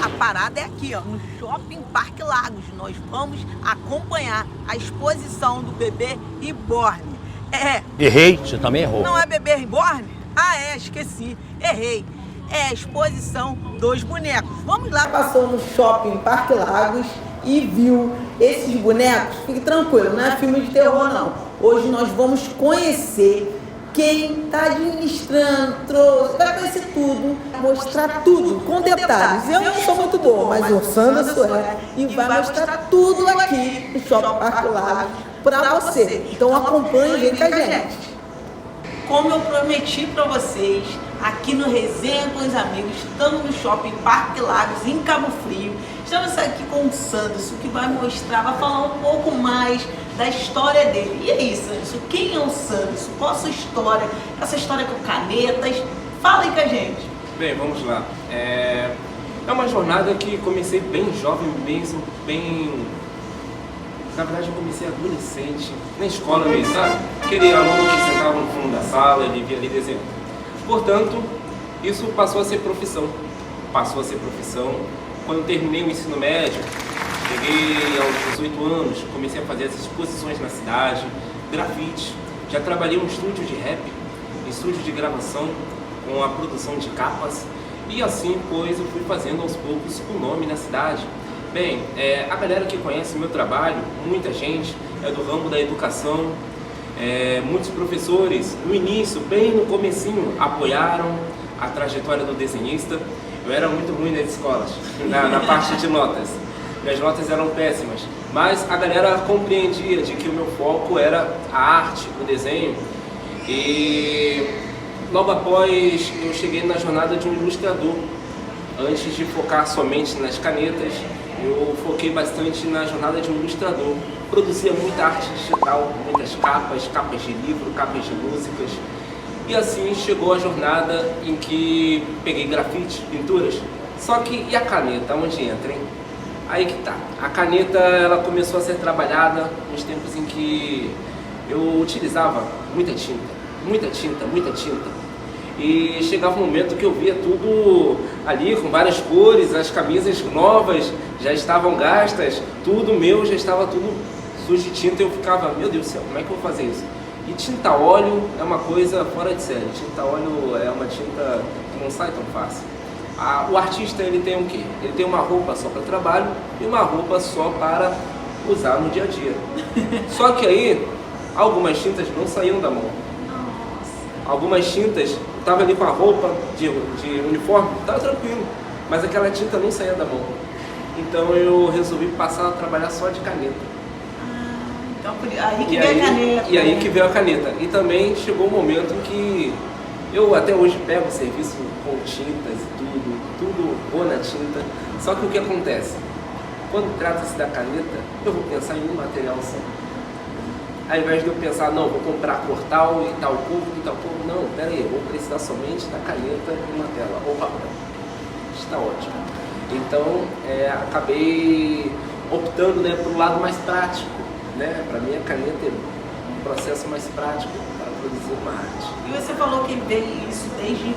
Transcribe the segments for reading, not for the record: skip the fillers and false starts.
A parada é aqui, ó, no Shopping Parque Lagos. Nós vamos acompanhar a exposição do Bebê Reborn. Errei, você também errou. Não é Bebê Reborn? Ah, esqueci, errei. É a exposição dos bonecos. Vamos lá. Passou no Shopping Parque Lagos e viu esses bonecos. Fique tranquilo, não é filme de terror não. Hoje nós vamos conhecer quem está administrando, trouxe, vai conhecer tudo, mostrar tudo, com detalhes. Eu não sou muito boa, mas o Sandra é, e vai mostrar tudo aqui no Shopping Parque Lagos para você. Então acompanhe e vem com a gente. Como eu prometi para vocês, aqui no Resenha com os Amigos, estamos no Shopping Parque Lagos, em Cabo Frio. Estamos aqui com o Sanderson, que vai mostrar, vai falar um pouco mais da história dele. E aí, Sanderson, quem é o Sanderson? Qual a sua história? Essa história com canetas? Fala aí com a gente. Bem, vamos lá. É uma jornada que comecei bem jovem mesmo, Na verdade, eu comecei adolescente, na escola mesmo, sabe? Aquele aluno que sentava no fundo da sala e via ali desenhando. Portanto, isso passou a ser profissão. Quando eu terminei o ensino médio, cheguei aos 18 anos, comecei a fazer as exposições na cidade, grafite. Já trabalhei em um estúdio de rap, em estúdio de gravação, com a produção de capas. E assim, pois, eu fui fazendo aos poucos o nome na cidade. Bem, a galera que conhece o meu trabalho, muita gente, é do ramo da educação, muitos professores, no início, bem no comecinho, apoiaram a trajetória do desenhista. Eu era muito ruim nas escolas, na parte de notas. Minhas notas eram péssimas, mas a galera compreendia de que o meu foco era a arte, o desenho. E logo após eu cheguei na jornada de um ilustrador. Antes de focar somente nas canetas, eu foquei bastante na jornada de um ilustrador. Produzia muita arte digital, muitas capas de livro, capas de músicas. E assim chegou a jornada em que peguei grafite, pinturas. Só que, e a caneta, onde entra, hein? Aí que tá. A caneta, ela começou a ser trabalhada nos tempos em que eu utilizava muita tinta. E chegava um momento que eu via tudo ali com várias cores, as camisas novas já estavam gastas, tudo meu já estava tudo sujo de tinta. Eu ficava, meu Deus do céu, como é que eu vou fazer isso? E tinta óleo é uma coisa fora de série. Tinta óleo é uma tinta que não sai tão fácil. O artista, ele tem o quê? Ele tem uma roupa só para trabalho e uma roupa só para usar no dia a dia. Só que aí, algumas tintas não saíam da mão. Algumas tintas, estava ali com a roupa de uniforme, estava tranquilo, mas aquela tinta não saía da mão. Então eu resolvi passar a trabalhar só de caneta. Então aí que veio a caneta. E aí que veio a caneta. E também chegou o momento que eu até hoje pego serviço com tintas e tudo vou na tinta. Só que o que acontece? Quando trata-se da caneta, eu vou pensar em um material só. Ao invés de eu pensar, não, vou comprar cor tal e tal cor, não, pera aí, eu vou precisar somente da caneta e uma tela, ou papel. Está ótimo. Então, acabei optando, né, por um lado mais prático, né? Para mim a caneta é um processo mais prático para produzir uma arte. E você falou que veio isso desde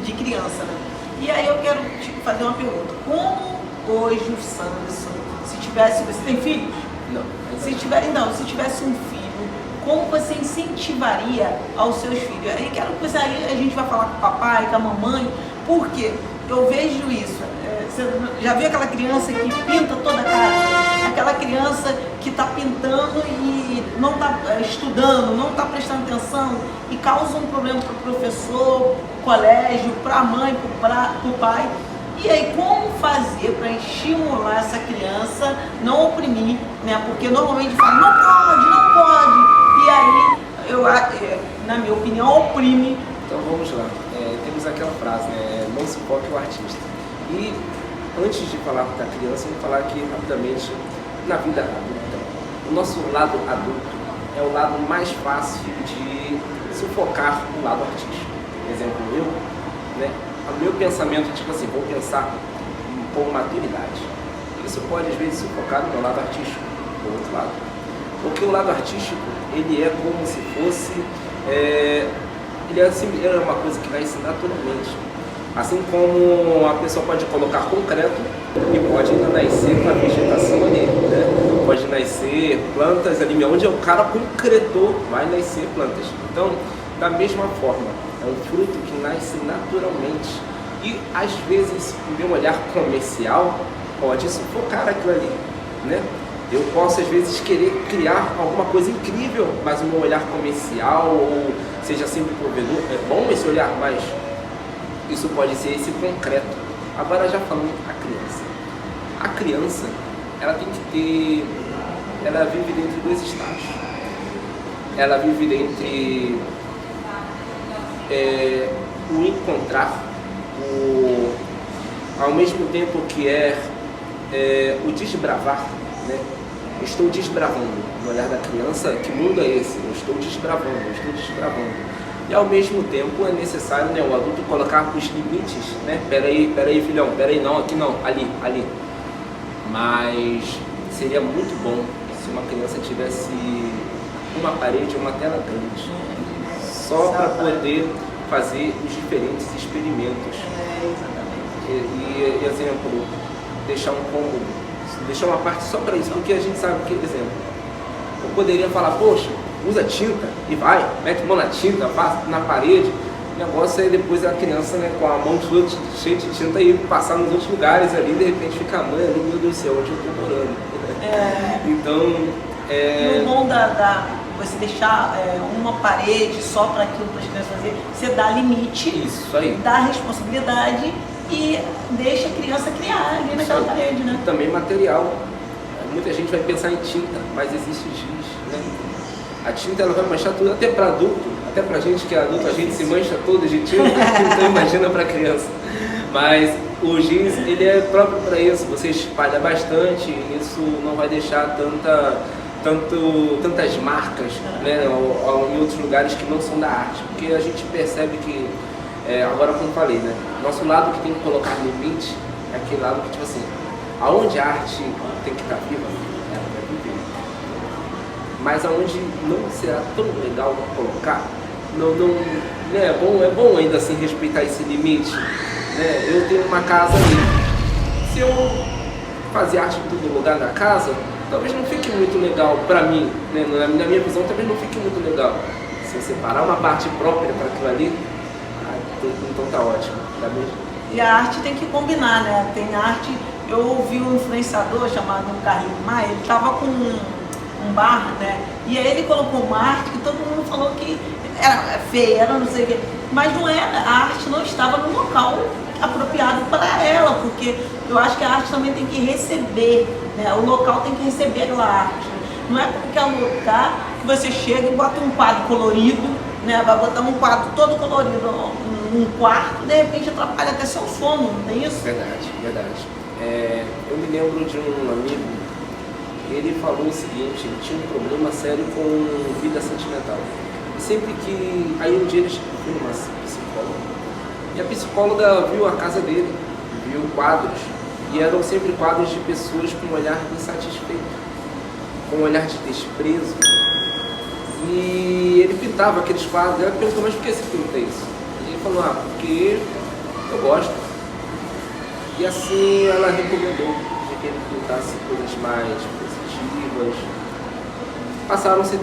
de criança, né? E aí eu quero te fazer uma pergunta. Como hoje o Sanderson, se tivesse... Você tem filhos? Não. Se tivesse um filho, como você incentivaria aos seus filhos? Aí quero que você, aí a gente vai falar com o papai, com a mamãe, porque eu vejo isso. Você já viu aquela criança que pinta toda a casa? Aquela criança que está pintando e não está estudando, não está prestando atenção e causa um problema para o professor, colégio, para a mãe, para o pai. E aí, como fazer para estimular essa criança, não oprimir, né? Porque normalmente fala, não pode. E aí, na minha opinião, oprime. Então vamos lá. Temos aquela frase, né? Não se foque o artista. E antes de falar da criança, vou falar aqui rapidamente na vida adulta. O nosso lado adulto é o lado mais fácil de sufocar o lado artístico. Por exemplo, né? O meu pensamento, tipo assim, vou pensar com maturidade. Isso pode, às vezes, sufocar o meu lado artístico, do outro lado. Porque o lado artístico, ele é como se fosse... ele é uma coisa que vai se naturalmente. Assim como a pessoa pode colocar concreto e pode ainda nascer uma vegetação ali, né? Pode nascer plantas ali, onde o cara concretou, vai nascer plantas. Então, da mesma forma, é um fruto que nasce naturalmente. E às vezes o meu olhar comercial pode sufocar aquilo ali, né? Eu posso às vezes querer criar alguma coisa incrível, mas o meu olhar comercial, ou seja sempre provedor, é bom esse olhar, mas isso pode ser esse concreto. Agora já falando a criança, ela tem que ter, ela vive dentro de dois estágios. Ela vive entre o encontrar, ao mesmo tempo que o desbravar, né? Eu estou desbravando. No olhar da criança, que mundo é esse? Eu estou desbravando. E ao mesmo tempo é necessário, né, o adulto colocar os limites, né? Peraí, filhão, peraí, não, aqui não, ali. Mas seria muito bom se uma criança tivesse uma parede, uma tela grande, só para poder fazer os diferentes experimentos. E exemplo, deixar um cômodo, deixar uma parte só para isso, porque a gente sabe que, exemplo, eu poderia falar, poxa, usa tinta e vai, mete a mão na tinta, passa na parede. O negócio é depois a criança, né, com a mão toda cheia de tinta e passar nos outros lugares ali, de repente fica a mãe ali, meu Deus do céu, onde eu estou morando. Então, E o bom você deixar uma parede só para aquilo para as crianças fazer, você dá limite, isso aí, dá responsabilidade e deixa a criança criar ali naquela parede, né? Também material. Muita gente vai pensar em tinta, mas existe giz, né? A tinta ela vai manchar tudo, até para adulto, até para gente que é adulto, a gente se mancha todo de tinta, então imagina para criança. Mas o giz, ele é próprio para isso, você espalha bastante, isso não vai deixar tantas marcas, né, em outros lugares que não são da arte, porque a gente percebe que, agora como falei, né, nosso lado que tem que colocar limite é aquele lado que, tipo assim, aonde a arte tem que estar viva, ela vai viver. Mas aonde não será tão legal colocar, né, é bom ainda assim respeitar esse limite. Né? Eu tenho uma casa ali, se eu fazer arte em todo lugar da casa, talvez não fique muito legal para mim, né? Na minha visão talvez não fique muito legal. Se eu separar uma parte própria para aquilo ali, então tá ótimo, tá mesmo? E a arte tem que combinar, né? Tem arte, eu ouvi um influenciador chamado Carlinhos Maia, ele tava com um bar, né? E aí ele colocou uma arte que todo mundo falou que era feia, era não sei o quê, mas não era, a arte não estava no local apropriado para ela, porque eu acho que a arte também tem que receber, né? O local tem que receber aquela arte. Não é porque é um lugar que você chega e bota um quadro colorido, né? Vai botar um quadro todo colorido num quarto, de repente atrapalha até seu sono, não é isso? Verdade. Eu me lembro de um amigo, ele falou o seguinte, ele tinha um problema sério com vida sentimental. E sempre que, aí um dia ele viu uma psicóloga, e a psicóloga viu a casa dele, viu quadros, e eram sempre quadros de pessoas com um olhar insatisfeito, com um olhar de desprezo. E ele pintava aqueles quadros, ela perguntou, mas por que você pinta isso? E ele falou, porque eu gosto. E assim ela recomendou que ele pintasse coisas mais positivas. Passaram-se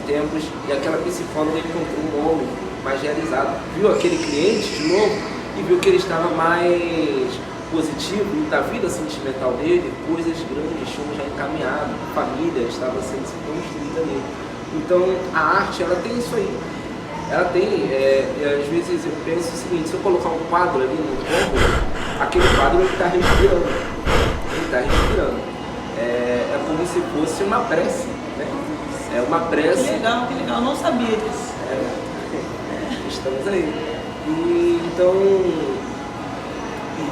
tempos e aquela psicóloga encontrou um homem mais realizado. Viu aquele cliente de novo e viu que ele estava mais positivo e da vida sentimental dele, coisas grandes tinham já encaminhado, família estava sendo construída nele. Então a arte, ela tem isso aí. Ela tem, às vezes eu penso o seguinte, se eu colocar um quadro ali no campo, aquele quadro ele está respirando. É como se fosse uma prece, né? É uma prece. Que legal, eu não sabia disso. Estamos aí. E então,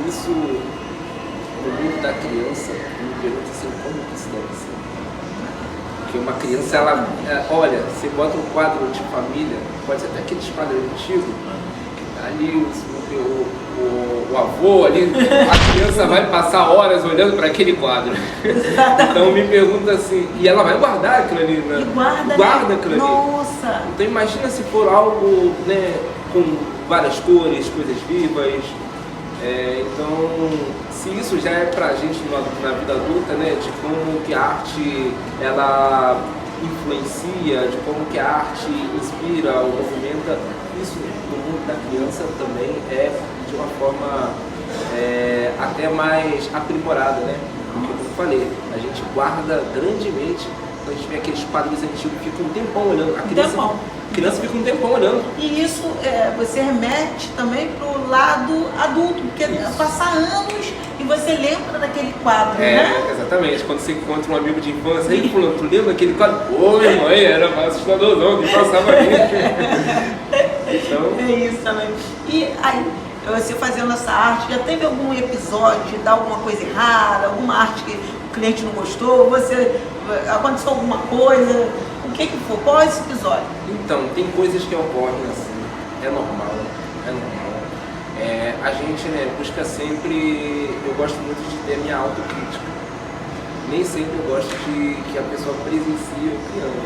isso, no mundo da criança, eu me pergunto assim, como que isso deve ser? Porque uma criança, ela, olha, você bota um quadro de família, pode ser até aqueles quadros antigos, que tá ali o avô ali, a criança vai passar horas olhando para aquele quadro. Então me pergunta assim, e ela vai guardar aquilo ali, né? E guarda aquilo ali. Nossa! Então imagina se for algo, né, com várias cores, coisas vivas. Então, se isso já é pra gente na vida adulta, né, de como que a arte ela influencia, de como que a arte inspira ou movimenta, isso no mundo da criança também é de uma forma até mais aprimorada, né? Porque, como eu falei, a gente guarda grandemente. Quando a gente vê aqueles quadros antigos, fica um tempão olhando. A criança fica um tempão olhando. E isso você remete também pro lado adulto, porque passar anos e você lembra daquele quadro, né? Exatamente. Quando você encontra um amigo de infância, aí fulano, tu lembra daquele quadro? Pô, minha mãe, era mais assustadorzão que passava aqui. Então... É isso também. E aí, você fazendo essa arte, já teve algum episódio de dar alguma coisa errada, alguma arte que o cliente não gostou, aconteceu alguma coisa? O que foi? Qual é esse episódio? Então, tem coisas que ocorrem assim, é normal. A gente, né, busca sempre, eu gosto muito de ter a minha autocrítica. Nem sempre eu gosto de que a pessoa presencie eu criando.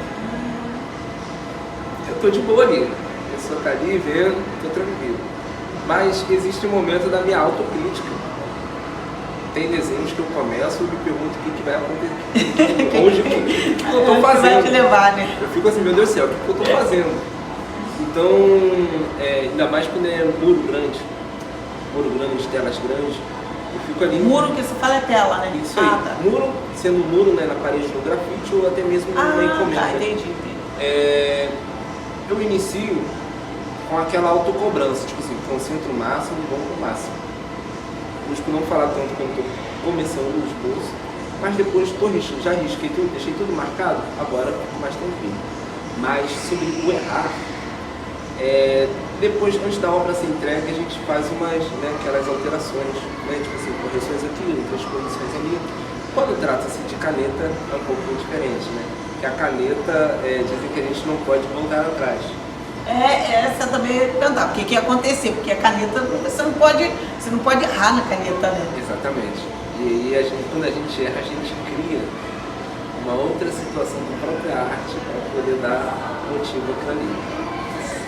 Eu tô de boa ali, a pessoa tá ali vendo, tô tranquilo. Mas existe um momento da minha autocrítica. Tem desenhos que eu começo e me pergunto o que vai acontecer. Hoje, o que eu tô fazendo? Vai te levar, né? Eu fico assim, meu Deus do céu, o que eu tô fazendo? Então, ainda mais quando é muro grande, telas grandes, eu fico ali... Muro que você fala é tela, né? Isso aí, tá. muro, sendo muro, né, na parede do grafite ou até mesmo na encomenda. Tá, entendi. Eu inicio com aquela autocobrança, tipo assim, concentro o máximo e vou pro máximo. Busco não falar tanto quando estou começando o esboço, mas depois já risquei tudo, deixei tudo marcado, agora fico mais tranquilo. Mas sobre o errar, depois, antes da obra ser entregue, a gente faz aquelas alterações, né, tipo assim, correções aqui, transposições ali. Quando trata-se de caneta, é um pouquinho diferente, né? Porque a caneta, dizem que a gente não pode voltar atrás. Essa também é perguntar, o que ia acontecer, porque a caneta, você não pode errar na caneta, né? Exatamente. E aí, quando a gente erra, a gente cria uma outra situação da própria arte para poder dar motivo àquilo ali.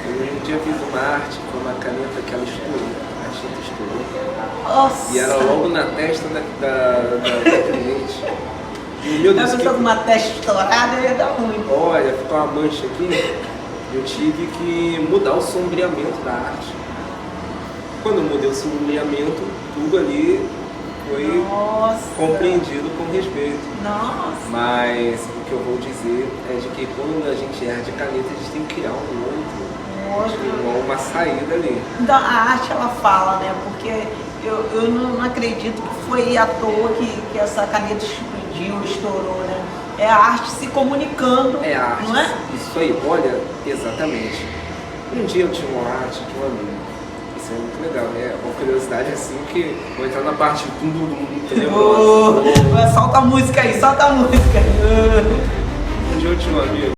Eu um dia fiz uma arte com uma caneta que ela estourou, a tinta estourou. Nossa! E era logo na testa da cliente. E, meu Deus, com uma testa estourada ia dar ruim. Olha, ficou uma mancha aqui. Eu tive que mudar o sombreamento da arte. Quando eu mudei o sombreamento, tudo ali foi compreendido com respeito. Nossa! Mas o que eu vou dizer é de que quando a gente erra de caneta, a gente tem que criar uma saída ali. Então a arte ela fala, né? Porque eu não acredito que foi à toa que essa caneta explodiu, estourou, né? É a arte se comunicando, é a arte, não é? Isso aí, olha, exatamente. Um dia eu tinha uma arte de um amigo. Isso é muito legal, né? Uma curiosidade assim que vou entrar na parte do Solta a música aí, solta a música. Um dia eu tinha um amigo.